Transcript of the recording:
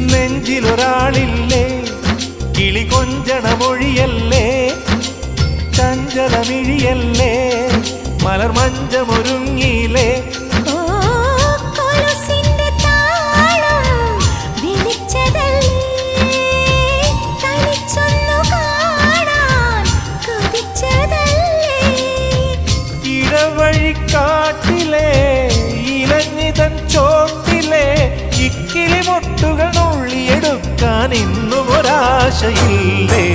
നെഞ്ചിലൊരാളില്ലേ കിളി കൊഞ്ചണ മൊഴിയല്ലേ ചഞ്ചലമിഴിയല്ലേ മലർ മഞ്ചമൊരുങ്ങിയില്ലേ ഇടവഴിക്കാട്ടിലെ ഇലഞ്ഞിതൻ ചോട്ടിലെ ഇക്കിളി മൊട്ടുകൾ നുള്ളിയെടുക്കാൻ ഇന്നും ഒരാശയില്ലേ